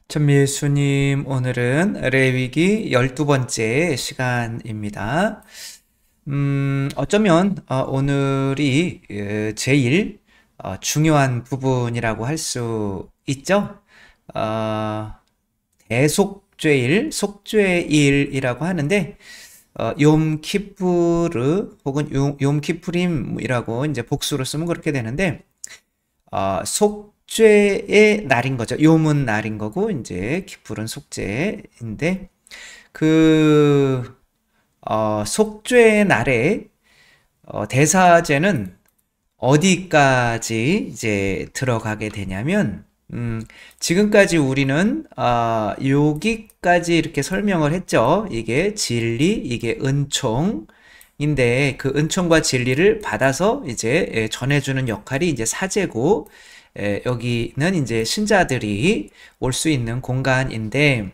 천미수님, 오늘은 레위기 12번째 시간입니다. 어쩌면 오늘이 제일 중요한 부분이라고 할 수 있죠. 어, 대속죄일, 속죄일이라고 하는데 욤키푸르 혹은 욤키푸림이라고 이제 복수로 쓰면 그렇게 되는데 속죄의 날인 거죠. 욤은 날인 거고 이제 키풀은 속죄인데 그 속죄의 날에 대사제는 어디까지 이제 들어가게 되냐면 지금까지 우리는 여기까지 이렇게 설명을 했죠. 이게 진리, 이게 은총인데 그 은총과 진리를 받아서 이제 전해주는 역할이 이제 사제고 여기는 이제 신자들이 올 수 있는 공간인데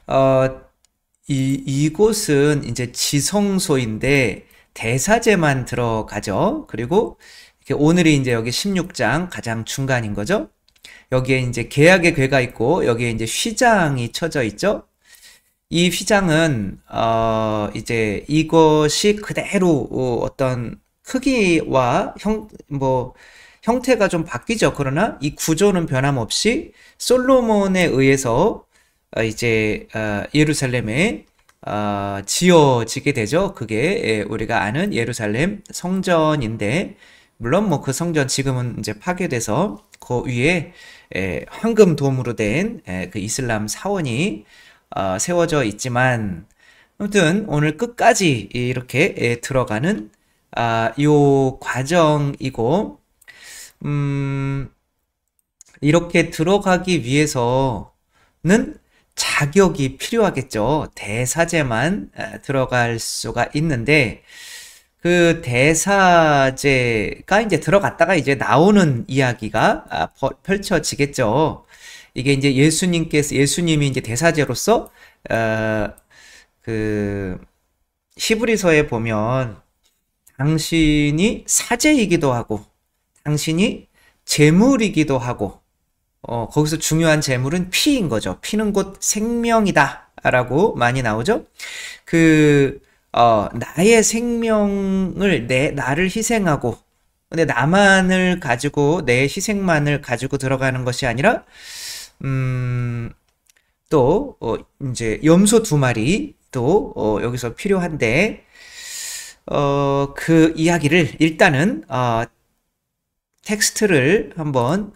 어, 이곳은 이제 지성소인데 대사제만 들어가죠. 그리고 이렇게 오늘이 이제 여기 16장 가장 중간인 거죠. 여기에 이제 계약의 궤가 있고 여기에 이제 휘장이 쳐져 있죠. 이 휘장은 이제 이것이 그대로 어떤 크기와 형태가 좀 바뀌죠. 그러나 이 구조는 변함없이 솔로몬에 의해서 이제 예루살렘에 지어지게 되죠. 그게 우리가 아는 예루살렘 성전인데 물론 뭐 그 성전 지금은 이제 파괴돼서 그 위에 황금 도무로 된 그 이슬람 사원이 세워져 있지만 아무튼 오늘 끝까지 이렇게 들어가는 요 과정이고 음, 이렇게 들어가기 위해서는 자격이 필요하겠죠. 대사제만 들어갈 수가 있는데 그 대사제가 이제 들어갔다가 이제 나오는 이야기가 펼쳐지겠죠. 이게 이제 예수님이 이제 대사제로서 그 히브리서에 보면 당신이 사제이기도 하고 당신이 재물이기도 하고 거기서 중요한 재물은 피인 거죠. 피는 곧 생명이다 라고 많이 나오죠. 나의 생명을 나를 희생하고 근데 나만을 가지고 내 희생만을 가지고 들어가는 것이 아니라 또 이제 염소 2마리 또 여기서 필요한데 그 이야기를 일단은 텍스트를 한번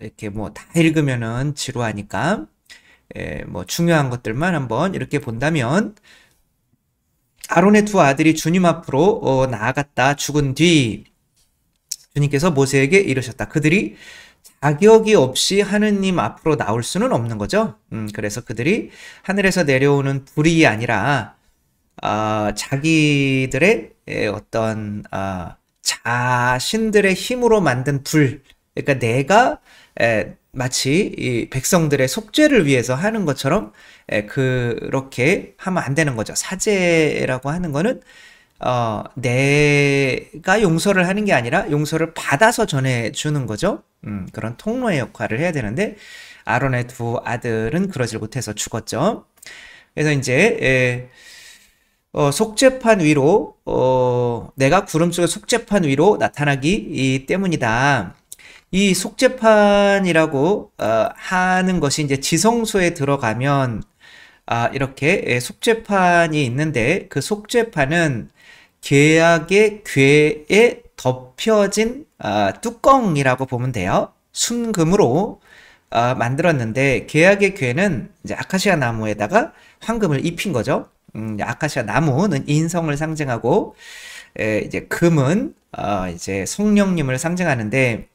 이렇게 뭐 다 읽으면은 지루하니까 뭐 중요한 것들만 한번 이렇게 본다면 아론의 2아들이 주님 앞으로 나아갔다 죽은 뒤 주님께서 모세에게 이르셨다. 그들이 자격이 없이 하느님 앞으로 나올 수는 없는 거죠. 그래서 그들이 하늘에서 내려오는 불이 아니라 자기들의 어떤 자신들의 힘으로 만든 불, 그러니까 내가 마치 이 백성들의 속죄를 위해서 하는 것처럼 그렇게 하면 안 되는 거죠. 사죄라고 하는 거는 내가 용서를 하는 게 아니라 용서를 받아서 전해주는 거죠. 그런 통로의 역할을 해야 되는데 아론의 2아들은 그러질 못해서 죽었죠. 그래서 이제 속죄판 위로 내가 구름 속의 속죄판 위로 나타나기 때문이다. 이 속죄판이라고 하는 것이 이제 지성소에 들어가면 이렇게 속죄판이 있는데 그 속죄판은 계약의 궤에 덮여진 뚜껑이라고 보면 돼요. 순금으로 만들었는데 계약의 궤는 이제 아카시아 나무에다가 황금을 입힌 거죠. 아카시아 나무는 인성을 상징하고 이제 금은 이제 성령님을 상징하는데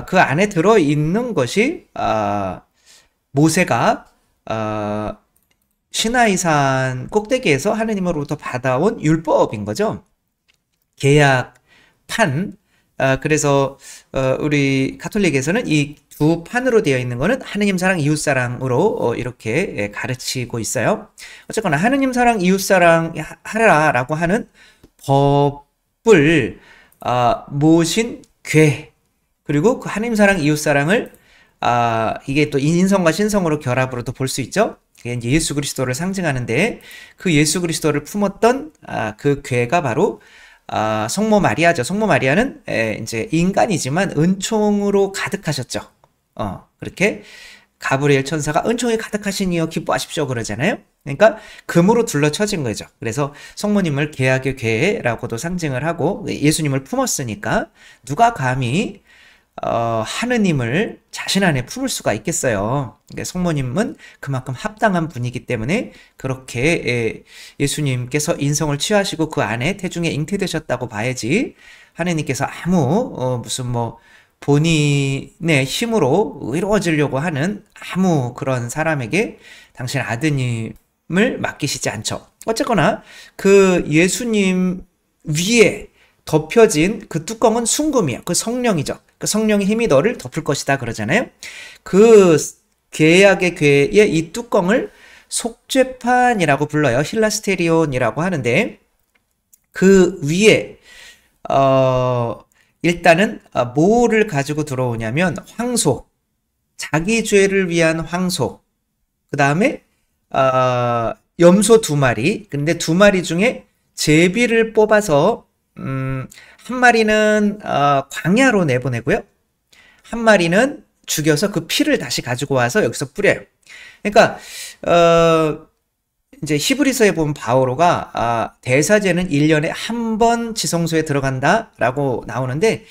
그 안에 들어 있는 것이 모세가 시나이산 꼭대기에서 하느님으로부터 받아온 율법인 거죠. 계약판. 그래서 우리 가톨릭에서는 이 2판으로 되어 있는 거는 하느님 사랑 이웃 사랑으로 이렇게 가르치고 있어요. 어쨌거나 하느님 사랑 이웃 사랑 하라라고 하는 법을 모신 궤 그리고 그 하나님 사랑 이웃 사랑을 이게 또 인성과 신성으로 결합으로도 볼 수 있죠. 그게 이제 예수 그리스도를 상징하는데 그 예수 그리스도를 품었던 그 괴가 바로 성모 마리아죠. 성모 마리아는 이제 인간이지만 은총으로 가득하셨죠. 그렇게 가브리엘 천사가 은총이 가득하신 이여 기뻐하십시오 그러잖아요. 그러니까 금으로 둘러쳐진 거죠. 그래서 성모님을 계약의 괴라고도 상징을 하고 예수님을 품었으니까 누가 감히 하느님을 자신 안에 품을 수가 있겠어요. 그러니까 성모님은 그만큼 합당한 분이기 때문에 그렇게 예수님께서 인성을 취하시고 그 안에 태중에 잉태되셨다고 봐야지 하느님께서 아무 무슨 뭐 본인의 힘으로 의로워지려고 하는 아무 그런 사람에게 당신 아드님을 맡기시지 않죠. 어쨌거나 그 예수님 위에 덮여진 그 뚜껑은 순금이에요. 그 성령이죠. 그 성령의 힘이 너를 덮을 것이다 그러잖아요. 그 계약의 괴의 이 뚜껑을 속죄판이라고 불러요. 힐라스테리온이라고 하는데 그 위에 일단은 뭐를 가지고 들어오냐면 황소, 자기 죄를 위한 황소, 그 다음에 염소 2마리. 근데 2마리 중에 제비를 뽑아서 한 마리는 광야로 내보내고요. 한 마리는 죽여서 그 피를 다시 가지고 와서 여기서 뿌려요. 그러니까 이제 히브리서에 보면 바오로가 대사제는 1년에 한 번 지성소에 들어간다라고 나오는데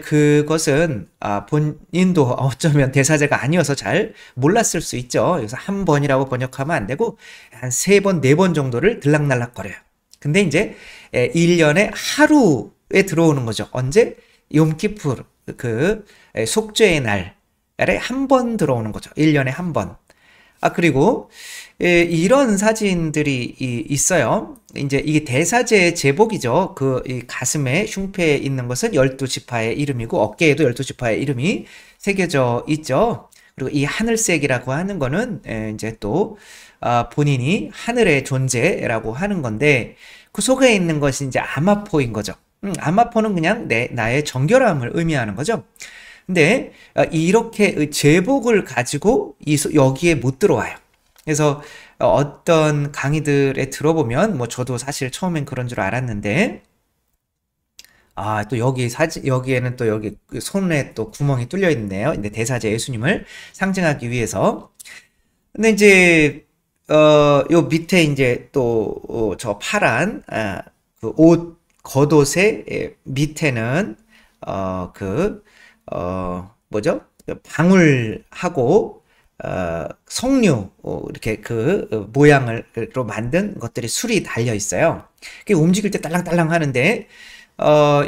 그것은 본인도 어쩌면 대사제가 아니어서 잘 몰랐을 수 있죠. 그래서 한 번이라고 번역하면 안 되고 한 3번, 4번 정도를 들락날락거려요. 근데 이제 1년에 하루에 들어오는 거죠. 언제? 욤키푸르, 그 속죄의 날에 한 번 들어오는 거죠. 1년에 한 번. 그리고 이런 사진들이 있어요. 이제 이게 대사제의 제복이죠. 그 가슴에 흉패에 있는 것은 12지파의 이름이고 어깨에도 12지파의 이름이 새겨져 있죠. 그리고 이 하늘색이라고 하는 거는 이제 또 본인이 하늘의 존재라고 하는 건데 그 속에 있는 것이 이제 아마포인 거죠. 아마포는 그냥 나의 정결함을 의미하는 거죠. 근데 이렇게 제복을 가지고 여기에 못 들어와요. 그래서 어떤 강의들에 들어보면 뭐 저도 사실 처음엔 그런 줄 알았는데 또 여기 여기에는 또 여기 손에 또 구멍이 뚫려 있네요. 근데 대사제 예수님을 상징하기 위해서. 근데 이제 요 밑에 이제 또 저 파란 그 옷 겉옷의 밑에는 뭐죠? 방울하고 석류 이렇게 그 모양으로 만든 것들이 술이 달려 있어요. 그게 움직일 때 딸랑딸랑 하는데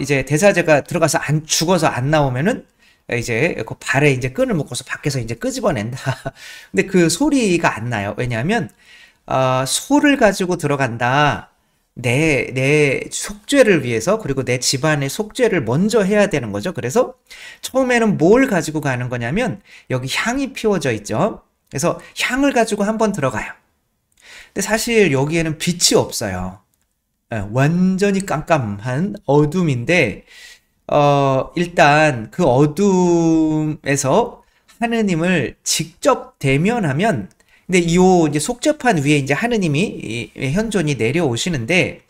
이제 대사제가 들어가서 죽어서 안 나오면은 이제 그 발에 이제 끈을 묶어서 밖에서 이제 끄집어낸다. 근데 그 소리가 안 나요. 왜냐하면 소를 가지고 들어간다. 내 속죄를 위해서, 그리고 내 집안의 속죄를 먼저 해야 되는 거죠. 그래서 처음에는 뭘 가지고 가는 거냐면 여기 향이 피워져 있죠. 그래서 향을 가지고 한번 들어가요. 근데 사실 여기에는 빛이 없어요. 완전히 깜깜한 어둠인데 일단 그 어둠에서 하느님을 직접 대면하면, 근데 이제 속죄판 위에 이제 하느님이 현존이 내려오시는데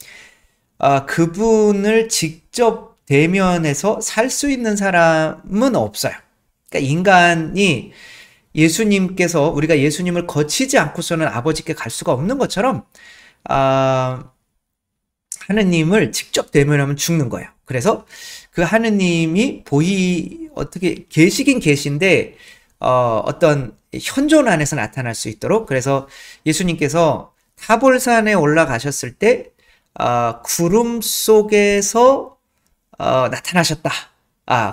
그분을 직접 대면해서 살 수 있는 사람은 없어요. 그러니까 인간이 예수님께서, 우리가 예수님을 거치지 않고서는 아버지께 갈 수가 없는 것처럼 하느님을 직접 대면하면 죽는 거예요. 그래서 그 하느님이 어떻게 계시긴 계신데 어떤 현존 안에서 나타날 수 있도록, 그래서 예수님께서 타볼산에 올라가셨을 때 구름 속에서 나타나셨다.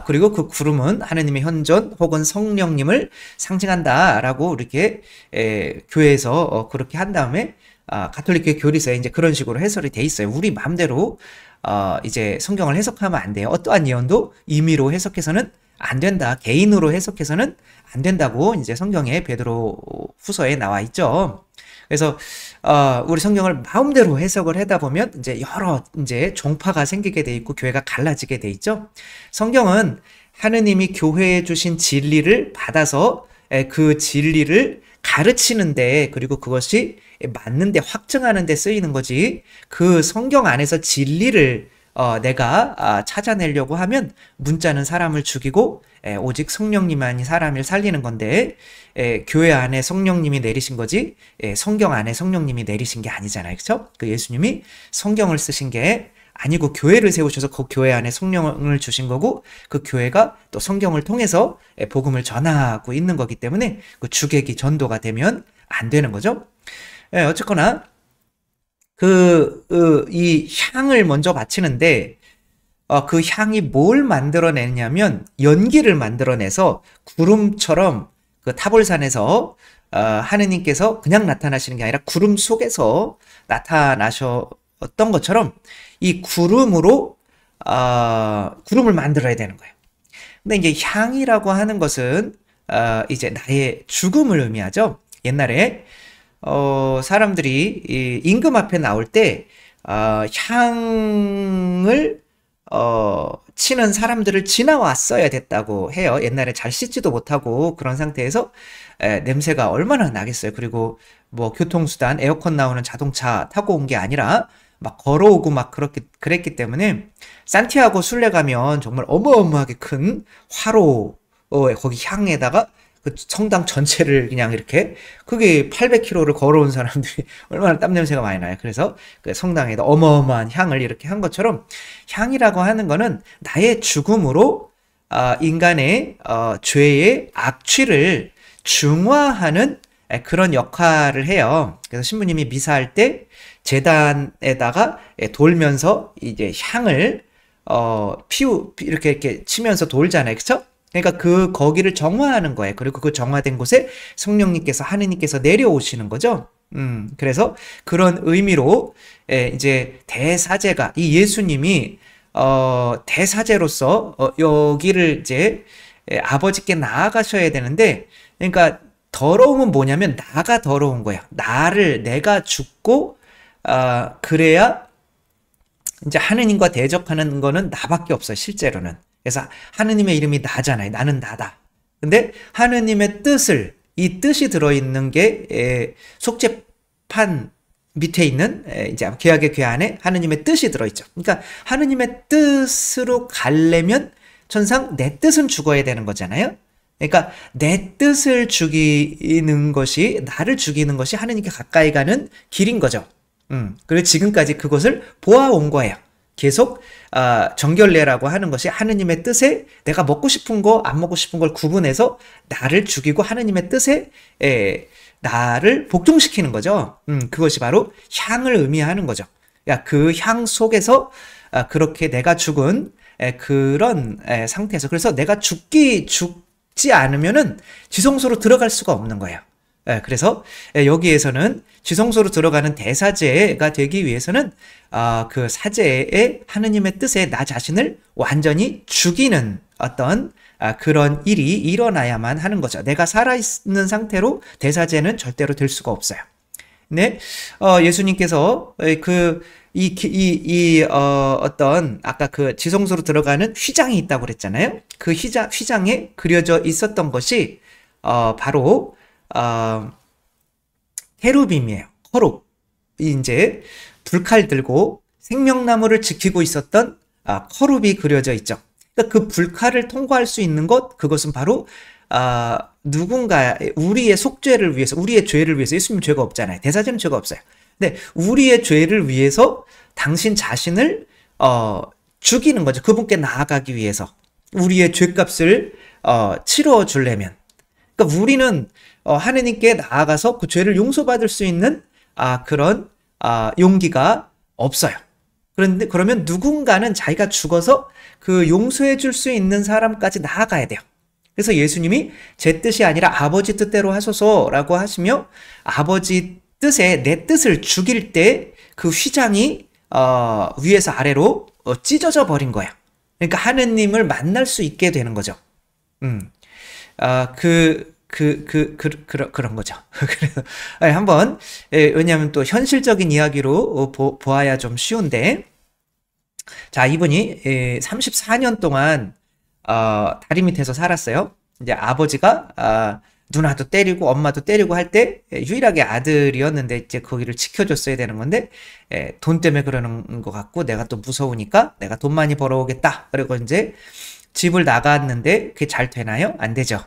그리고 그 구름은 하느님의 현존 혹은 성령님을 상징한다라고 이렇게 교회에서 그렇게 한 다음에 가톨릭교회 교리서에 이제 그런 식으로 해설이 돼 있어요. 우리 마음대로 이제 성경을 해석하면 안 돼요. 어떠한 예언도 임의로 해석해서는 안 된다. 개인으로 해석해서는 안 된다고 이제 성경에 베드로 후서에 나와 있죠. 그래서 우리 성경을 마음대로 해석을 하다 보면 이제 여러 이제 종파가 생기게 돼 있고 교회가 갈라지게 돼 있죠. 성경은 하느님이 교회에 주신 진리를 받아서 그 진리를 가르치는데, 그리고 그것이 맞는데 확증하는 데 쓰이는 거지, 그 성경 안에서 진리를 내가 찾아내려고 하면 문자는 사람을 죽이고 오직 성령님만이 사람을 살리는 건데, 교회 안에 성령님이 내리신 거지 성경 안에 성령님이 내리신 게 아니잖아요. 그렇죠? 그 예수님이 성경을 쓰신 게 아니고 교회를 세우셔서 그 교회 안에 성령을 주신 거고, 그 교회가 또 성경을 통해서 복음을 전하고 있는 거기 때문에 그 주객이 전도가 되면 안 되는 거죠. 어쨌거나 이 향을 먼저 바치는데, 그 향이 뭘 만들어내냐면 연기를 만들어내서 구름처럼 그 타볼산에서 하느님께서 그냥 나타나시는 게 아니라 구름 속에서 나타나셨던 것처럼 이 구름으로 구름을 만들어야 되는 거예요. 근데 이제 향이라고 하는 것은 이제 나의 죽음을 의미하죠. 옛날에 사람들이 이 임금 앞에 나올 때 향을 치는 사람들을 지나왔어야 됐다고 해요. 옛날에 잘 씻지도 못하고 그런 상태에서 냄새가 얼마나 나겠어요. 그리고 뭐 교통수단, 에어컨 나오는 자동차 타고 온 게 아니라 막 걸어오고 막 그랬기 때문에 산티아고 순례 가면 정말 어마어마하게 큰 화로, 거기 향에다가 그 성당 전체를 그냥 이렇게, 그게 800km를 걸어온 사람들이 얼마나 땀 냄새가 많이 나요. 그래서 그 성당에다 어마어마한 향을 이렇게 한 것처럼, 향이라고 하는 거는 나의 죽음으로 인간의 죄의 악취를 중화하는 그런 역할을 해요. 그래서 신부님이 미사할 때 제단에다가 돌면서 이제 향을 이렇게 치면서 돌잖아요. 그쵸? 그러니까 거기를 정화하는 거예요. 그리고 그 정화된 곳에 성령님께서, 하느님께서 내려오시는 거죠. 그래서 그런 의미로 이제 대사제가, 이 예수님이 대사제로서 여기를 이제 아버지께 나아가셔야 되는데, 그러니까 더러움은 뭐냐면 나가 더러운 거야. 내가 죽고 그래야 이제 하느님과 대적하는 거는 나밖에 없어요. 실제로는. 그래서 하느님의 이름이 나잖아요. 나는 나다. 근데 하느님의 뜻을, 이 뜻이 들어있는 게 속죄판 밑에 있는 이제 계약의 궤 안에 하느님의 뜻이 들어있죠. 그러니까 하느님의 뜻으로 가려면 천상 내 뜻은 죽어야 되는 거잖아요. 그러니까 내 뜻을 죽이는 것이, 나를 죽이는 것이 하느님께 가까이 가는 길인 거죠. 그리고 지금까지 그것을 보아온 거예요. 계속 정결례라고 하는 것이 하느님의 뜻에 내가 먹고 싶은 거, 안 먹고 싶은 걸 구분해서 나를 죽이고 하느님의 뜻에 나를 복종시키는 거죠. 그것이 바로 향을 의미하는 거죠. 그 향 속에서 그렇게 내가 죽은 그런 상태에서, 그래서 내가 죽지 않으면은 지성소로 들어갈 수가 없는 거예요. 그래서 여기에서는 지성소로 들어가는 대사제가 되기 위해서는 그 사제의 하느님의 뜻에 나 자신을 완전히 죽이는 어떤 그런 일이 일어나야만 하는 거죠. 내가 살아있는 상태로 대사제는 절대로 될 수가 없어요. 네, 예수님께서 어떤 아까 그 지성소로 들어가는 휘장이 있다고 그랬잖아요. 그 휘장에 그려져 있었던 것이 바로 케루빔이에요. 커룹. 이제 불칼 들고 생명나무를 지키고 있었던 커룹이 그려져 있죠. 그러니까 그 불칼을 통과할 수 있는 것, 그것은 바로 누군가 우리의 속죄를 위해서, 우리의 죄를 위해서. 예수님 죄가 없잖아요. 대사제는 죄가 없어요. 근데 우리의 죄를 위해서 당신 자신을 죽이는 거죠. 그분께 나아가기 위해서, 우리의 죄값을 치러 주려면. 그러니까 우리는 하느님께 나아가서 그 죄를 용서받을 수 있는 그런 용기가 없어요. 그러면 누군가는 자기가 죽어서 그 용서해 줄 수 있는 사람까지 나아가야 돼요. 그래서 예수님이 제 뜻이 아니라 아버지 뜻대로 하소서라고 하시며, 아버지 뜻에 내 뜻을 죽일 때 그 휘장이 위에서 아래로 찢어져 버린 거예요. 그러니까 하느님을 만날 수 있게 되는 거죠. 그런 거죠. 그래서 한번, 왜냐하면 또 현실적인 이야기로 보아야 좀 쉬운데, 자, 이분이 34년 동안 다리 밑에서 살았어요. 이제 아버지가 누나도 때리고 엄마도 때리고 할 때 유일하게 아들이었는데 이제 거기를 지켜줬어야 되는 건데 돈 때문에 그러는 것 같고 내가 또 무서우니까 내가 돈 많이 벌어오겠다. 그리고 이제 집을 나갔는데 그게 잘 되나요? 안 되죠.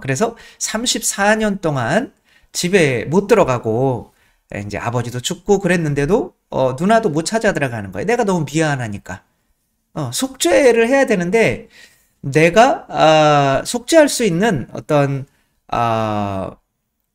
그래서 34년 동안 집에 못 들어가고 이제 아버지도 죽고 그랬는데도 누나도 못 찾아 들어가는 거예요. 내가 너무 미안하니까. 속죄를 해야 되는데 내가 속죄할 수 있는 어떤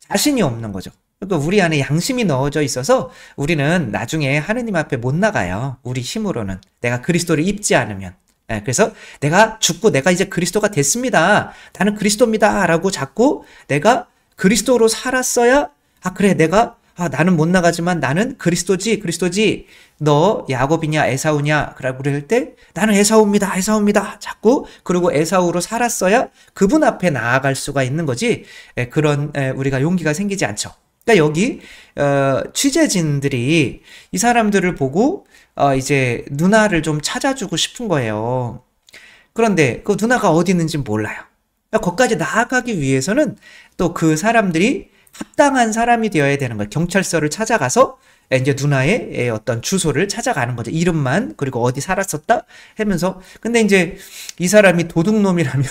자신이 없는 거죠. 그러니까 우리 안에 양심이 넣어져 있어서 우리는 나중에 하느님 앞에 못 나가요. 우리 힘으로는. 내가 그리스도를 입지 않으면. 그래서 내가 죽고 내가 이제 그리스도가 됐습니다. 나는 그리스도입니다. 라고 자꾸 내가 그리스도로 살았어야 그래 내가 나는 못 나가지만 나는 그리스도지. 너 야곱이냐 에사우냐 그러고 그럴 때 나는 에사우입니다. 자꾸 그리고 에사우로 살았어야 그분 앞에 나아갈 수가 있는 거지. 그런 우리가 용기가 생기지 않죠. 그러니까 여기 취재진들이 이 사람들을 보고 이제 누나를 좀 찾아주고 싶은 거예요. 그런데 그 누나가 어디 있는지 몰라요. 그러니까 거기까지 나아가기 위해서는 또 그 사람들이 합당한 사람이 되어야 되는 거예요. 경찰서를 찾아가서 이제 누나의 어떤 주소를 찾아가는 거죠. 이름만 그리고 어디 살았었다 하면서. 근데 이제 이 사람이 도둑놈이라면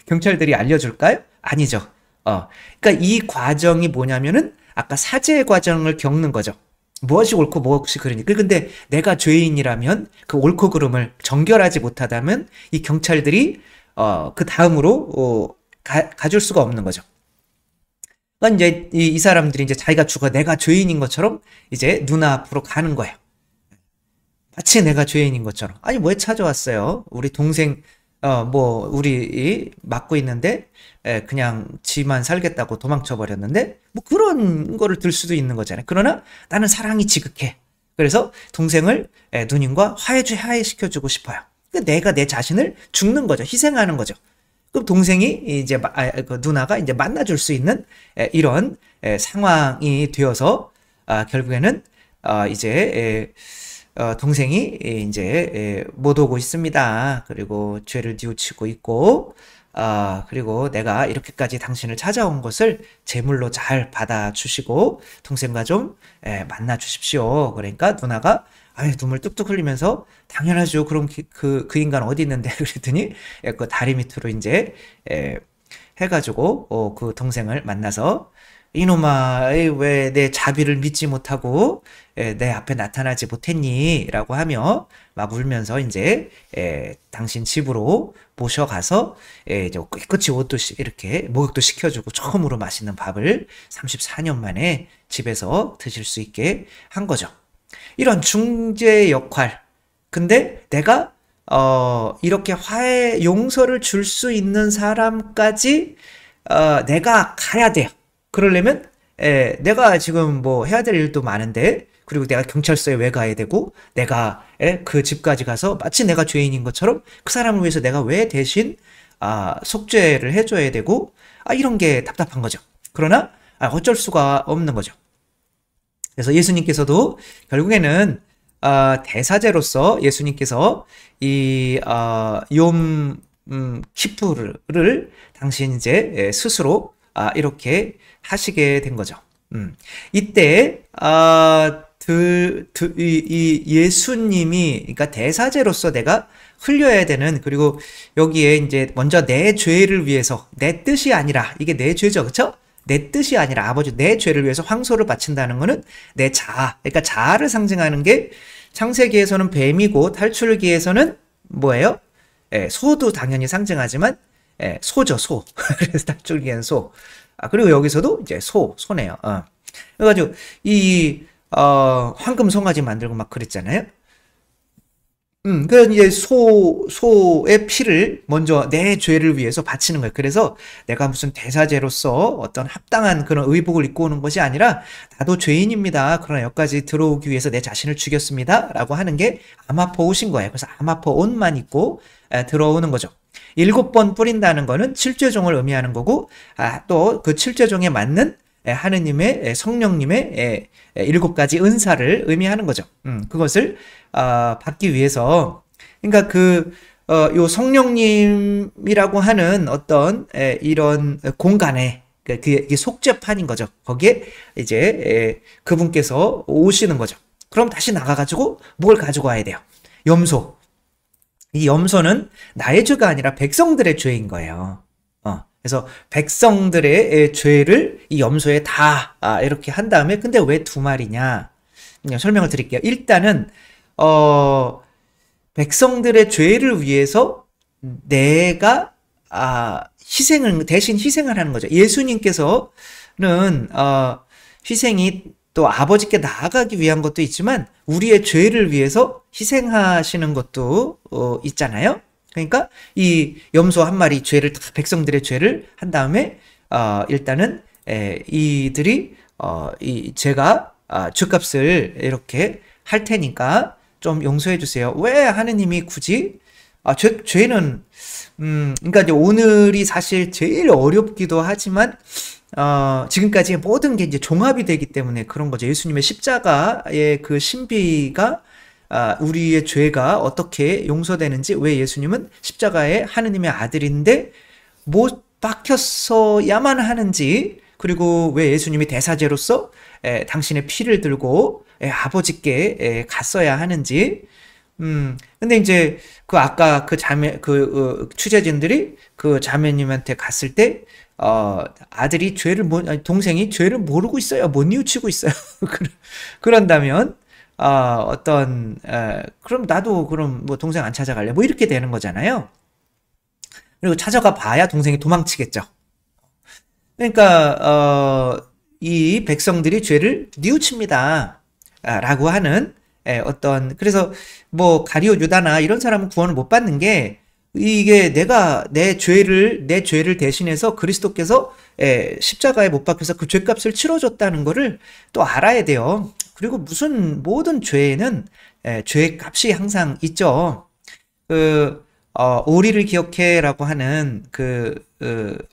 경찰들이 알려줄까요? 아니죠. 그러니까 이 과정이 뭐냐면은 아까 사죄의 과정을 겪는 거죠. 무엇이 옳고 무엇이 그르니까. 근데 내가 죄인이라면 그 옳고 그름을 정결하지 못하다면 이 경찰들이 그 다음으로 가줄 수가 없는 거죠. 그러니까 이제 이 사람들이 이제 자기가 죽어 내가 죄인인 것처럼 이제 누나 앞으로 가는 거예요. 마치 내가 죄인인 것처럼. 아니 왜 찾아왔어요? 우리 동생 우리 맡고 있는데 그냥 지만 살겠다고 도망쳐 버렸는데 뭐 그런 거를 들 수도 있는 거잖아요. 그러나 나는 사랑이 지극해. 그래서 동생을 누님과 화해시켜주고 싶어요. 그러니까 내가 내 자신을 죽는 거죠. 희생하는 거죠. 그럼 동생이 이제 그 누나가 이제 만나줄 수 있는 이런 상황이 되어서 결국에는 이제 동생이 이제 못 오고 있습니다. 그리고 죄를 뉘우치고 있고 그리고 내가 이렇게까지 당신을 찾아온 것을 제물로 잘 받아주시고 동생과 좀 만나 주십시오. 그러니까 누나가 눈물 뚝뚝 흘리면서 당연하죠. 그럼 그 인간 어디 있는데 그랬더니 그 다리 밑으로 이제 해가지고 그 동생을 만나서 이놈아 왜 내 자비를 믿지 못하고 내 앞에 나타나지 못했니? 라고 하며 막 울면서 이제 당신 집으로 모셔가서 이제 깨끗이 옷도 이렇게 목욕도 시켜주고 처음으로 맛있는 밥을 34년 만에 집에서 드실 수 있게 한 거죠. 이런 중재 역할. 근데 내가 이렇게 화해 용서를 줄 수 있는 사람까지 내가 가야 돼요. 그러려면 내가 지금 뭐 해야 될 일도 많은데 그리고 내가 경찰서에 왜 가야 되고 내가 그 집까지 가서 마치 내가 죄인인 것처럼 그 사람을 위해서 내가 왜 대신 속죄를 해줘야 되고 이런 게 답답한 거죠. 그러나 어쩔 수가 없는 거죠. 그래서 예수님께서도 결국에는 대사제로서 예수님께서 이 욤 키푸르를 당신 이제 스스로 이렇게 하시게 된 거죠. 이때 이 예수님이 그러니까 대사제로서 내가 흘려야 되는 그리고 여기에 이제 먼저 내 죄를 위해서 내 뜻이 아니라 이게 내 죄죠, 그렇죠? 내 뜻이 아니라 아버지 내 죄를 위해서 황소를 바친다는 거는 내 자아, 그러니까 자아를 상징하는 게 창세기에서는 뱀이고 탈출기에서는 뭐예요? 소도 당연히 상징하지만 소죠, 소. 그래서 탈출기에는 소. 그리고 여기서도 이제 소네요. 그래가지고 이 황금 송아지 만들고 막 그랬잖아요. 그래서 이제 소의 피를 먼저 내 죄를 위해서 바치는 거예요. 그래서 내가 무슨 대사제로서 어떤 합당한 그런 의복을 입고 오는 것이 아니라 나도 죄인입니다. 그러나 여기까지 들어오기 위해서 내 자신을 죽였습니다. 라고 하는 게 아마포 옷인 거예요. 그래서 아마포 옷만 입고 들어오는 거죠. 7번 뿌린다는 거는 칠죄종을 의미하는 거고 또 그 칠죄종에 맞는 하느님의 성령님의 7가지 은사를 의미하는 거죠. 그것을 받기 위해서 그러니까 요 성령님이라고 하는 어떤 이런 공간에 그게 속죄판인 거죠. 거기에 이제 그분께서 오시는 거죠. 그럼 다시 나가가지고 뭘 가지고 와야 돼요? 염소. 이 염소는 나의 죄가 아니라 백성들의 죄인 거예요. 그래서 백성들의 죄를 이 염소에 다 이렇게 한 다음에, 근데 왜 두 마리냐? 그냥 설명을 드릴게요. 일단은 백성들의 죄를 위해서 내가 대신 희생을 하는 거죠. 예수님께서는 희생이 또 아버지께 나아가기 위한 것도 있지만 우리의 죄를 위해서 희생하시는 것도 있잖아요. 그러니까 이 염소 한 마리 죄를 백성들의 죄를 한 다음에 일단은 이들이 제가 죄값을 이렇게 할 테니까 좀 용서해 주세요. 왜 하느님이 굳이 죄는 그러니까 이제 오늘이 사실 제일 어렵기도 하지만 지금까지 모든 게 이제 종합이 되기 때문에 그런 거죠. 예수님의 십자가의 그 신비가 우리의 죄가 어떻게 용서되는지, 왜 예수님은 십자가의 하느님의 아들인데 못 박혔어야만 하는지, 그리고 왜 예수님이 대사제로서 당신의 피를 들고 아버지께 갔어야 하는지. 근데 이제 아까 그 자매 취재진들이 그 자매님한테 갔을 때 아들이 동생이 죄를 모르고 있어요. 못 뉘우치고 있어요. 그런다면 그럼 나도 그럼 뭐 동생 안 찾아갈래? 뭐 이렇게 되는 거잖아요. 그리고 찾아가 봐야 동생이 도망치겠죠. 그러니까 이 백성들이 죄를 뉘우칩니다. 라고 하는 그래서 뭐 가룟 유다나 이런 사람은 구원을 못 받는 게, 이게 내가 내 죄를 대신해서 그리스도께서 십자가에 못 박혀서 그 죄값을 치러줬다는 거를 또 알아야 돼요. 그리고 모든 죄에는 죄값이 항상 있죠. 오리를 기억해라고 하는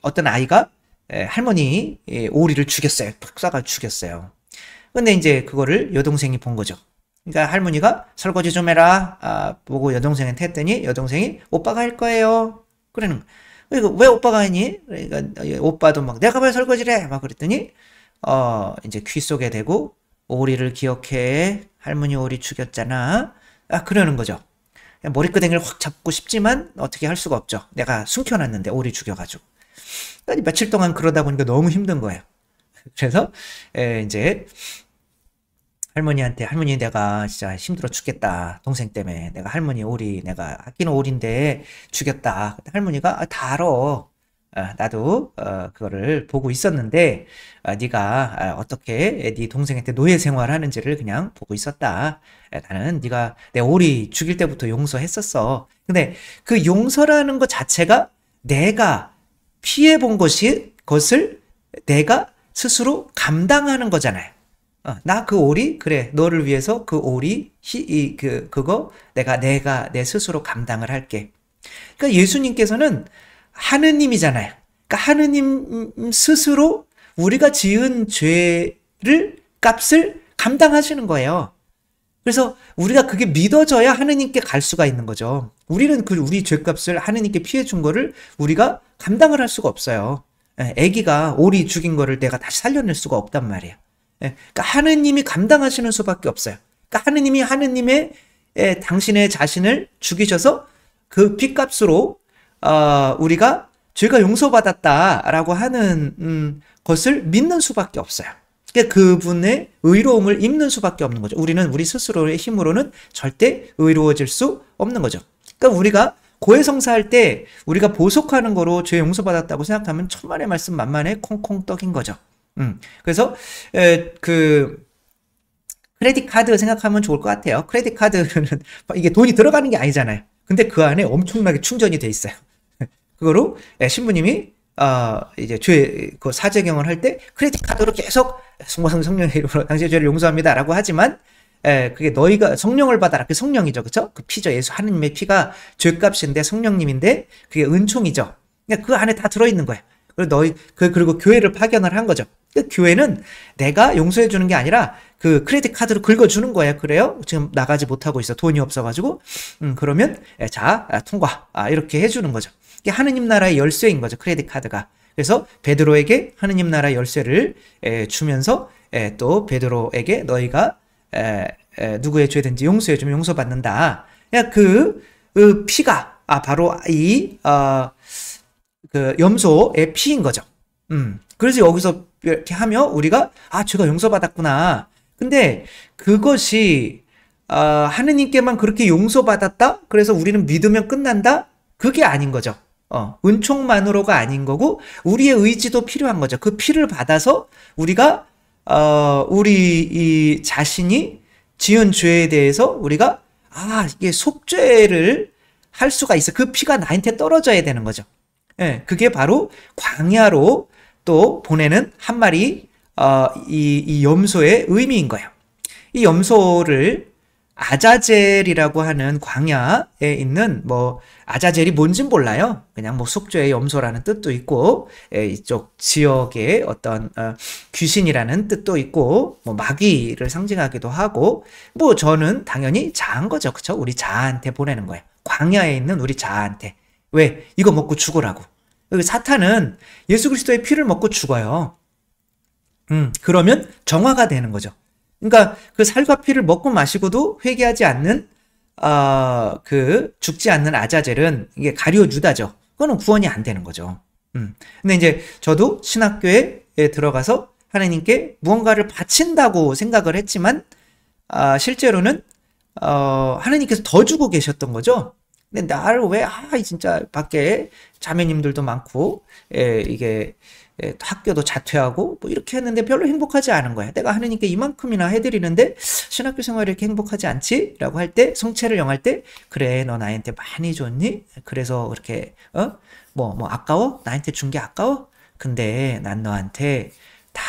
어떤 아이가 할머니 오리를 죽였어요. 팍 쏴가 죽였어요. 근데 이제 그거를 여동생이 본 거죠. 그러니까 할머니가 설거지 좀 해라 보고 여동생한테 했더니 여동생이 오빠가 할 거예요. 그러는 거예요. 그러니까 왜 오빠가 하니? 그러니까 오빠도 막 내가 왜 설거지를 해? 막 그랬더니 이제 귀 속에 대고 오리를 기억해. 할머니 오리 죽였잖아. 그러는 거죠. 머리끄댕이를 확 잡고 싶지만 어떻게 할 수가 없죠. 내가 숨겨놨는데 오리 죽여가지고. 그러니까 며칠 동안 그러다 보니까 너무 힘든 거예요. 그래서 이제 할머니 내가 진짜 힘들어 죽겠다. 동생 때문에 내가 할머니 오리 내가 아끼는 오리인데 죽였다. 할머니가 다 알아. 나도 그거를 보고 있었는데 네가 어떻게 네 동생한테 노예 생활하는지를 그냥 보고 있었다. 나는 네가 내 오리 죽일 때부터 용서했었어. 근데 그 용서라는 것 자체가 내가 피해본 것을 내가 스스로 감당하는 거잖아요. 나 그 오리 그래 너를 위해서 그 오리 그거 내가 내 스스로 감당을 할게. 그러니까 예수님께서는 하느님이잖아요. 그러니까 하느님 스스로 우리가 지은 죄를 값을 감당하시는 거예요. 그래서 우리가 그게 믿어져야 하느님께 갈 수가 있는 거죠. 우리는 우리 죄값을 하느님께 피해 준 거를 우리가 감당을 할 수가 없어요. 애기가 오리 죽인 거를 내가 다시 살려낼 수가 없단 말이에요. 그러니까 하느님이 감당하시는 수밖에 없어요. 그러니까 하느님의 당신의 자신을 죽이셔서 그 피값으로 우리가 죄가 용서받았다라고 하는 것을 믿는 수밖에 없어요. 그러니까 그분의 의로움을 입는 수밖에 없는 거죠. 우리는 우리 스스로의 힘으로는 절대 의로워질 수 없는 거죠. 그러니까 우리가 고해성사할 때 우리가 보석하는 거로 죄 용서받았다고 생각하면 천만의 말씀 만만의 콩콩 떡인 거죠. 그래서 크레딧 카드 생각하면 좋을 것 같아요. 크레딧 카드는 이게 돈이 들어가는 게 아니잖아요. 근데 그 안에 엄청나게 충전이 돼 있어요. 그거로 신부님이 이제 그 사제경을 할 때 크레딧 카드로 계속 성령의 이름으로 당신의 죄를 용서합니다라고 하지만 그게 너희가 성령을 받아라. 그 성령이죠, 그렇죠? 그 피죠. 예수 하느님의 피가 죄값인데 성령님인데 그게 은총이죠. 그러니까 그 안에 다 들어있는 거예요. 그리고 그리고 교회를 파견을 한 거죠. 그 교회는 내가 용서해 주는 게 아니라 그 크레딧 카드로 긁어주는 거야. 그래요? 지금 나가지 못하고 있어. 돈이 없어가지고. 그러면 자, 통과. 이렇게 해주는 거죠. 이게 하느님 나라의 열쇠인 거죠. 크레딧 카드가. 그래서 베드로에게 하느님 나라 열쇠를 주면서 또 베드로에게 너희가 누구의 죄든지 용서해 주면 용서받는다. 그 피가 바로 그 염소의 피인 거죠. 그래서 여기서 이렇게 하며 우리가 죄가 용서받았구나. 근데 그것이 하느님께만 그렇게 용서받았다? 그래서 우리는 믿으면 끝난다? 그게 아닌 거죠. 은총만으로가 아닌 거고 우리의 의지도 필요한 거죠. 그 피를 받아서 우리가 우리 이 자신이 지은 죄에 대해서 우리가 이게 속죄를 할 수가 있어. 그 피가 나한테 떨어져야 되는 거죠. 그게 바로 광야로 또 보내는 한 마리 이 염소의 의미인 거예요. 이 염소를 아자젤이라고 하는 광야에 있는 아자젤이 뭔진 몰라요. 그냥 속죄의 염소라는 뜻도 있고 이쪽 지역의 어떤 귀신이라는 뜻도 있고 마귀를 상징하기도 하고 저는 당연히 자아인 거죠. 그쵸? 우리 자아한테 보내는 거예요. 광야에 있는 우리 자아한테. 왜? 이거 먹고 죽으라고. 사탄은 예수 그리스도의 피를 먹고 죽어요. 그러면 정화가 되는 거죠. 그러니까 그 살과 피를 먹고 마시고도 회개하지 않는 그 죽지 않는 아자젤은 이게 가룟 유다죠. 그거는 구원이 안 되는 거죠. 근데 이제 저도 신학교에 들어가서 하나님께 무언가를 바친다고 생각을 했지만 실제로는 하나님께서 더 주고 계셨던 거죠. 근데 나를 왜 진짜 밖에 자매님들도 많고 이게 학교도 자퇴하고 이렇게 했는데 별로 행복하지 않은 거야. 내가 하느님께 이만큼이나 해드리는데 신학교 생활이 이렇게 행복하지 않지? 라고 할 때 성체를 영할 때 그래 너 나한테 많이 줬니? 그래서 그렇게 아까워? 나한테 준 게 아까워? 근데 난 너한테 다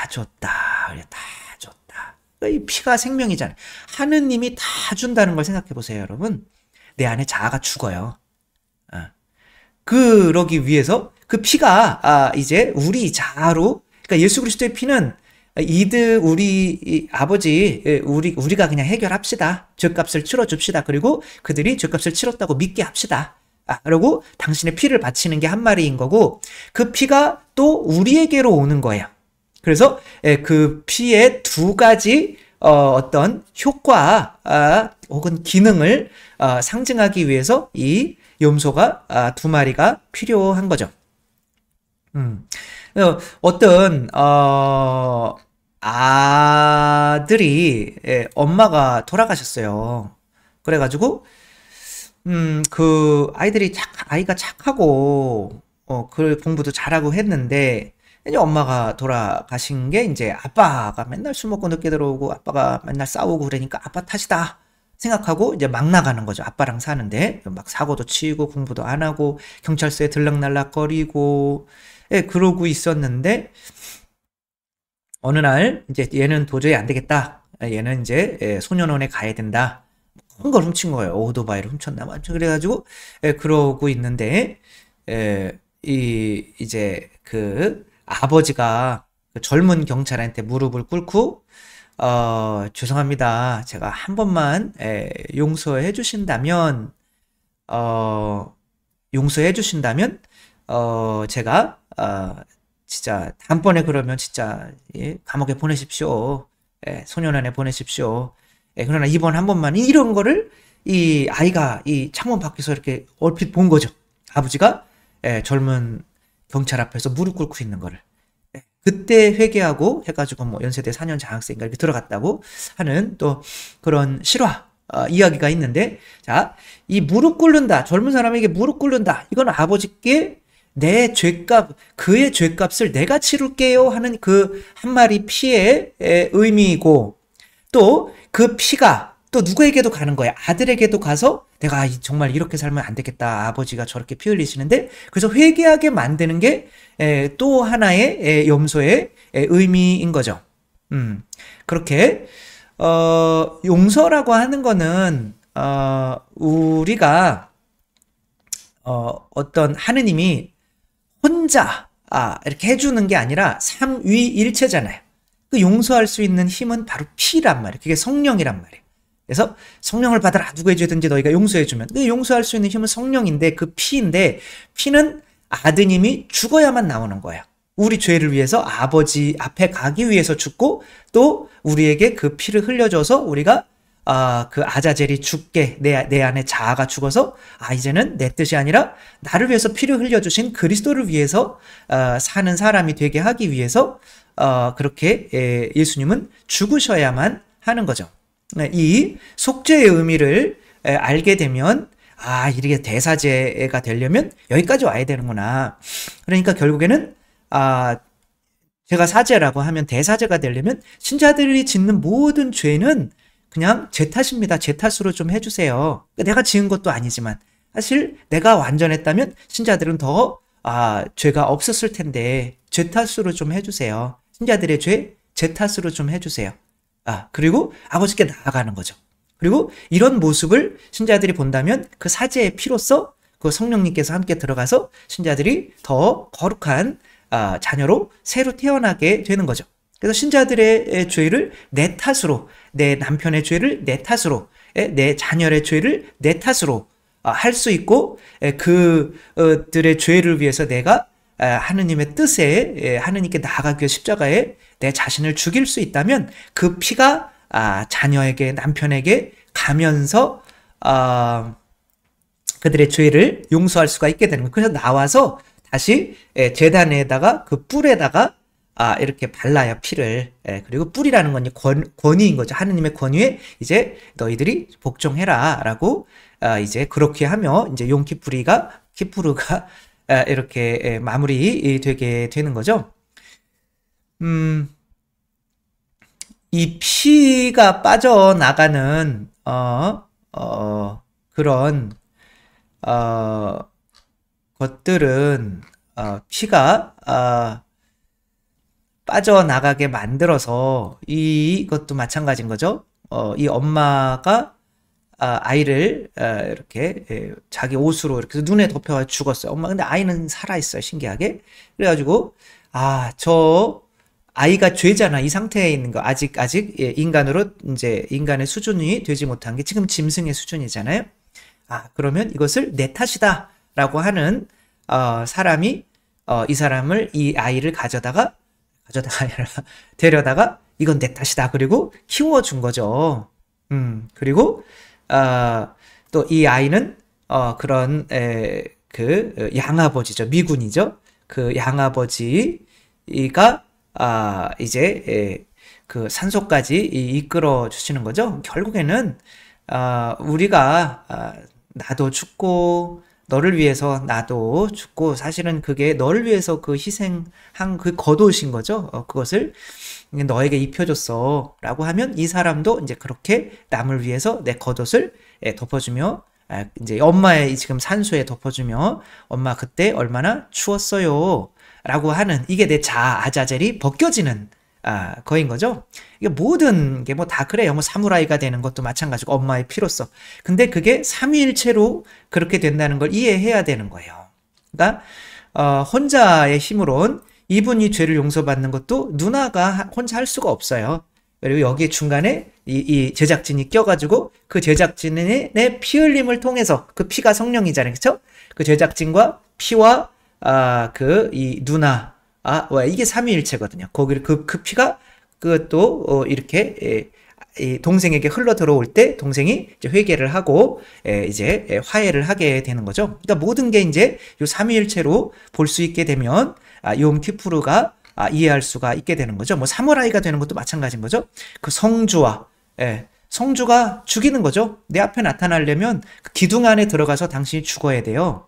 줬다. 그래 다 줬다. 이 피가 생명이잖아요. 하느님이 다 준다는 걸 생각해 보세요, 여러분. 내 안에 자아가 죽어요. 그러기 위해서 그 피가 이제 우리 자아로, 그러니까 예수 그리스도의 피는 우리 아버지 우리가 그냥 해결합시다. 죄값을 치러줍시다. 그리고 그들이 죄값을 치렀다고 믿게 합시다. 그리고 당신의 피를 바치는 게 한 마리인 거고 그 피가 또 우리에게로 오는 거예요. 그래서 그 피의 두 가지 어떤 효과 혹은 기능을 상징하기 위해서 이 염소가 두 마리가 필요한 거죠. 어떤 아들이 엄마가 돌아가셨어요. 그래가지고 그 아이가 착하고 그 공부도 잘하고 했는데 이제 엄마가 돌아가신 게 이제 아빠가 맨날 술 먹고 늦게 들어오고 아빠가 맨날 싸우고 그러니까 아빠 탓이다 생각하고 이제 막 나가는 거죠. 아빠랑 사는데 막 사고도 치고 공부도 안 하고 경찰서에 들락날락거리고 그러고 있었는데 어느 날 이제 얘는 도저히 안 되겠다. 얘는 이제 소년원에 가야 된다. 큰 걸 훔친 거예요. 오토바이를 훔쳤나 봐. 그래가지고 그러고 있는데 이제 그 아버지가 그 젊은 경찰한테 무릎을 꿇고 죄송합니다. 제가 한 번만 용서해 주신다면 제가 진짜 다음번에 그러면 진짜 감옥에 보내십시오. 소년원에 보내십시오. 그러나 이번 한 번만 이런 거를 이 아이가 이 창문 밖에서 이렇게 얼핏 본 거죠. 아버지가 젊은 경찰 앞에서 무릎 꿇고 있는 거를. 그때 회개하고 해가지고 연세대 4년 장학생인가 이렇게 들어갔다고 하는 또 그런 실화 이야기가 있는데, 자, 이 무릎 꿇는다, 젊은 사람에게 무릎 꿇는다, 이건 아버지께 내 죄값, 그의 죄값을 내가 치룰게요 하는 그 한 마리 피의 의미이고, 또 그 피가 또 누구에게도 가는 거야. 아들에게도 가서 내가 정말 이렇게 살면 안 되겠다. 아버지가 저렇게 피 흘리시는데, 그래서 회개하게 만드는 게 또 하나의 염소의 의미인 거죠. 그렇게 용서라고 하는 거는 우리가 어떤 하느님이 혼자 이렇게 해주는 게 아니라 삼위일체잖아요. 그 용서할 수 있는 힘은 바로 피란 말이에요. 그게 성령이란 말이에요. 그래서 성령을 받아라. 누구 해주든지 너희가 용서해주면. 그 용서할 수 있는 힘은 성령인데 그 피인데 피는 아드님이 죽어야만 나오는 거예요. 우리 죄를 위해서 아버지 앞에 가기 위해서 죽고 또 우리에게 그 피를 흘려줘서 우리가 그 아자젤이 죽게 내 안에 자아가 죽어서 이제는 내 뜻이 아니라 나를 위해서 피를 흘려주신 그리스도를 위해서 사는 사람이 되게 하기 위해서 그렇게 예수님은 죽으셔야만 하는 거죠. 이 속죄의 의미를 알게 되면 이렇게 대사제가 되려면 여기까지 와야 되는구나. 그러니까 결국에는 제가 사제라고 하면 대사제가 되려면 신자들이 짓는 모든 죄는 그냥 제 탓입니다. 제 탓으로 좀 해주세요. 내가 지은 것도 아니지만 사실 내가 완전했다면 신자들은 더 죄가 없었을 텐데 제 탓으로 좀 해주세요. 신자들의 죄 제 탓으로 좀 해주세요. 그리고 아버지께 나아가는 거죠. 그리고 이런 모습을 신자들이 본다면 그 사제의 피로써 그 성령님께서 함께 들어가서 신자들이 더 거룩한 자녀로 새로 태어나게 되는 거죠. 그래서 신자들의 죄를 내 탓으로, 내 남편의 죄를 내 탓으로, 내 자녀의 죄를 내 탓으로 할 수 있고 그들의 죄를 위해서 내가 하느님의 뜻에 하느님께 나아가기 위해 십자가에 내 자신을 죽일 수 있다면 그 피가 자녀에게 남편에게 가면서 그들의 죄를 용서할 수가 있게 되는 거예요. 그래서 나와서 다시 제단에다가 그 뿔에다가 이렇게 발라요, 피를. 그리고 뿔이라는 건 권위인 거죠. 하느님의 권위에 이제 너희들이 복종해라 라고 이제 그렇게 하며 이제 키푸르가 이렇게 마무리 되게 되는 거죠. 이 피가 빠져나가는 그런 것들은 피가 빠져나가게 만들어서 이것도 마찬가지인 거죠. 이 엄마가 아이를 이렇게 자기 옷으로 이렇게 눈에 덮여 죽었어요. 엄마 근데 아이는 살아있어요. 신기하게. 그래가지고 저 아이가 죄잖아. 이 상태에 있는 거 아직 인간으로 이제 인간의 수준이 되지 못한 게 지금 짐승의 수준이잖아요. 그러면 이것을 내 탓이다라고 하는 사람이 이 사람을 이 아이를 가져다가 아니라 데려다가 이건 내 탓이다. 그리고 키워준 거죠. 그리고 또 이 아이는 그런 그 양아버지죠. 미군이죠. 그 양아버지가 이제 그 산소까지 이끌어 주시는 거죠. 결국에는 우리가 나도 죽고 너를 위해서 나도 죽고 사실은 그게 너를 위해서 그 희생한 그 겉옷인 거죠. 그것을 너에게 입혀줬어 라고 하면 이 사람도 이제 그렇게 남을 위해서 내 겉옷을 덮어주며 이제 엄마의 지금 산소에 덮어주며 엄마 그때 얼마나 추웠어요 라고 하는 이게 내 아자젤이 벗겨지는 거인 거죠. 이게 모든 게 뭐 다 그래요. 뭐 사무라이가 되는 것도 마찬가지고 엄마의 피로서. 근데 그게 삼위일체로 그렇게 된다는 걸 이해해야 되는 거예요. 그러니까 혼자의 힘으론 이분이 죄를 용서받는 것도 누나가 혼자 할 수가 없어요. 그리고 여기 중간에 이 제작진이 껴가지고 그 제작진의 피 흘림을 통해서 그 피가 성령이잖아요. 그쵸? 그 제작진과 피와 이 누나 이게 삼위일체거든요. 거기 그 피가 그것도 이렇게 동생에게 흘러 들어올 때 동생이 이제 회개를 하고 이제 화해를 하게 되는 거죠. 그러니까 모든 게 이제 요 삼위일체로 볼 수 있게 되면 키푸르가 이해할 수가 있게 되는 거죠. 뭐 사무라이가 되는 것도 마찬가지인 거죠. 그 성주가 죽이는 거죠. 내 앞에 나타나려면 그 기둥 안에 들어가서 당신이 죽어야 돼요.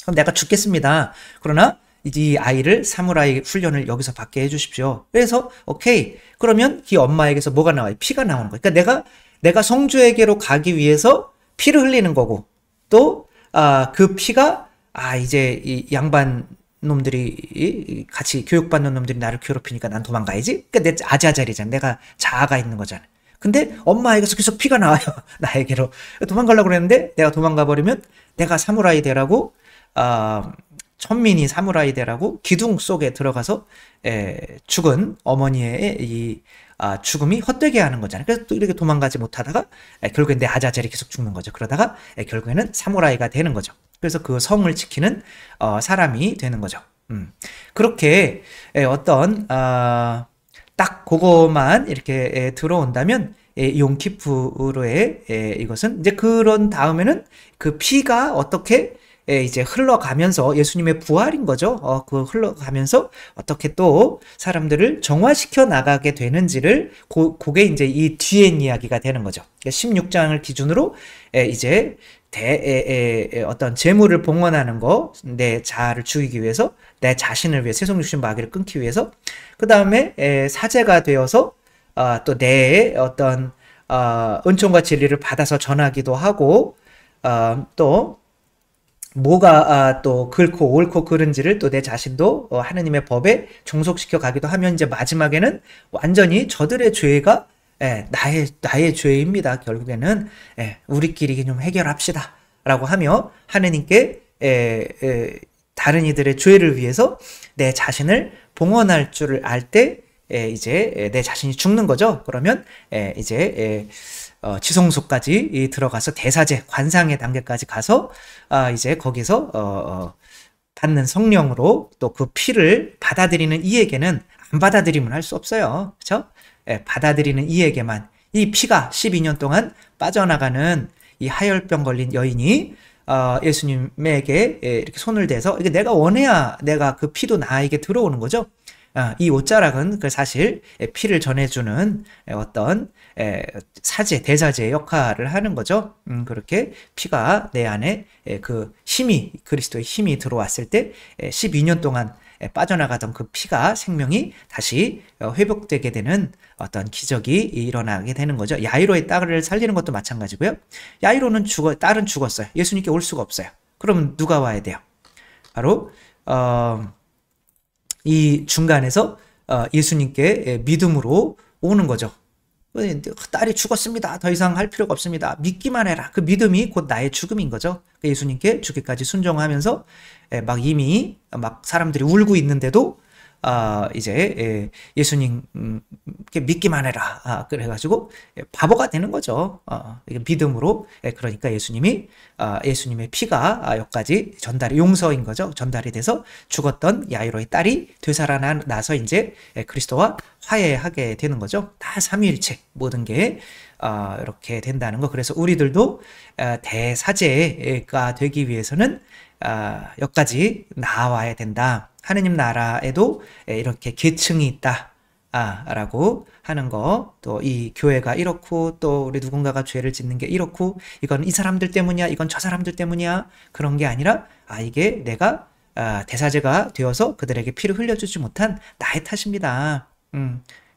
그럼 내가 죽겠습니다. 그러나 이 아이를 사무라이 훈련을 여기서 받게 해주십시오. 그래서 오케이. 그러면 이 엄마에게서 뭐가 나와요? 피가 나오는 거예요. 그러니까 내가 성주에게로 가기 위해서 피를 흘리는 거고 또 그 피가 이제 이 양반 놈들이 같이 교육받는 놈들이 나를 괴롭히니까 난 도망가야지. 그러니까 내 아자잘이잖아. 내가 자아가 있는 거잖아. 근데 엄마에게서 계속 피가 나와요. 나에게로. 도망가려고 그랬는데 내가 도망가 버리면 내가 사무라이 되라고 천민이 사무라이 되라고 기둥 속에 들어가서 죽은 어머니의 이 죽음이 헛되게 하는 거잖아요. 그래서 또 이렇게 도망가지 못하다가 결국엔 내 아자젤이 계속 죽는 거죠. 그러다가 결국에는 사무라이가 되는 거죠. 그래서 그 성을 지키는 사람이 되는 거죠. 그렇게 어떤 딱 그것만 이렇게 들어온다면 용키푸르의 이것은 이제 그런 다음에는 그 피가 어떻게 이제 흘러가면서 예수님의 부활인 거죠. 그 흘러가면서 어떻게 또 사람들을 정화시켜 나가게 되는지를 그게 이제 이 뒤엔 이야기가 되는 거죠. 16장을 기준으로 이제 어떤 재물을 봉헌하는 거, 내 자아를 죽이기 위해서, 내 자신을 위해 세속육신 마귀를 끊기 위해서, 그 다음에 사제가 되어서 또 내 어떤 은총과 진리를 받아서 전하기도 하고, 또 뭐가 또 옳고 옳고 그른지를 또 내 자신도 하느님의 법에 종속시켜 가기도 하면 이제 마지막에는 완전히 저들의 죄가 나의 죄입니다. 결국에는 우리끼리 좀 해결합시다 라고 하며 하느님께 다른 이들의 죄를 위해서 내 자신을 봉헌할 줄을 알 때 이제 내 자신이 죽는 거죠. 그러면 이제 지성소까지 들어가서 대사제 관상의 단계까지 가서 이제 거기서 받는 성령으로 또 그 피를 받아들이는 이에게는 안 받아들이면 할 수 없어요. 그렇죠? 받아들이는 이에게만 이 피가 12년 동안 빠져나가는 이 하열병 걸린 여인이 예수님에게 이렇게 손을 대서 이게 내가 원해야 내가 그 피도 나에게 들어오는 거죠. 이 옷자락은 그 사실 피를 전해주는 어떤 사제, 대사제의 역할을 하는 거죠. 그렇게 피가 내 안에 그 힘이, 그리스도의 힘이 들어왔을 때 12년 동안 빠져나가던 그 피가 생명이 다시 회복되게 되는 어떤 기적이 일어나게 되는 거죠. 야이로의 딸을 살리는 것도 마찬가지고요. 야이로는 딸은 죽었어요. 예수님께 올 수가 없어요. 그러면 누가 와야 돼요? 바로 이 중간에서 예수님께 믿음으로 오는 거죠. 딸이 죽었습니다. 더 이상 할 필요가 없습니다. 믿기만 해라. 그 믿음이 곧 나의 죽음인 거죠. 예수님께 죽기까지 순종하면서 막 이미 막 사람들이 울고 있는데도 이제 예수님께 믿기만 해라. 그래가지고 바보가 되는 거죠. 믿음으로. 그러니까 예수님의 피가 여기까지 전달이 용서인 거죠. 전달이 돼서 죽었던 야이로의 딸이 되살아나서 이제 그리스도와 화해하게 되는 거죠. 다 삼위일체 모든 게 이렇게 된다는 거. 그래서 우리들도 대사제가 되기 위해서는 여기까지 나와야 된다. 하느님 나라에도 이렇게 계층이 있다. 라고 하는 거. 또 이 교회가 이렇고 또 우리 누군가가 죄를 짓는 게 이렇고 이건 이 사람들 때문이야. 이건 저 사람들 때문이야. 그런 게 아니라 이게 내가 대사제가 되어서 그들에게 피를 흘려주지 못한 나의 탓입니다.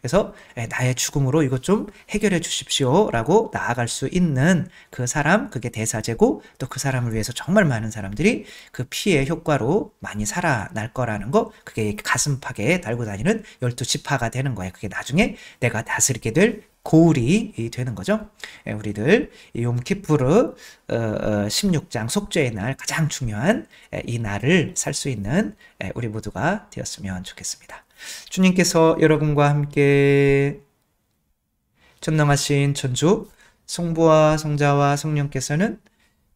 그래서 나의 죽음으로 이것 좀 해결해 주십시오 라고 나아갈 수 있는 그 사람, 그게 대사제고 또 그 사람을 위해서 정말 많은 사람들이 그 피의 효과로 많이 살아날 거라는 거. 그게 가슴팍에 달고 다니는 12지파가 되는 거예요. 그게 나중에 내가 다스리게 될 고울이 되는 거죠. 우리들 욤키푸르 16장 속죄의 날, 가장 중요한 이 날을 살 수 있는 우리 모두가 되었으면 좋겠습니다. 주님께서 여러분과 함께 전능하신 천주 성부와 성자와 성령께서는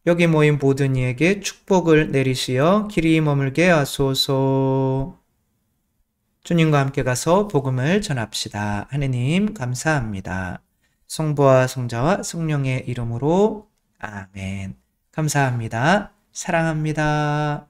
여기 모인 모든 이에게 축복을 내리시어 길이 머물게 하소서. 주님과 함께 가서 복음을 전합시다. 하느님 감사합니다. 성부와 성자와 성령의 이름으로 아멘. 감사합니다. 사랑합니다.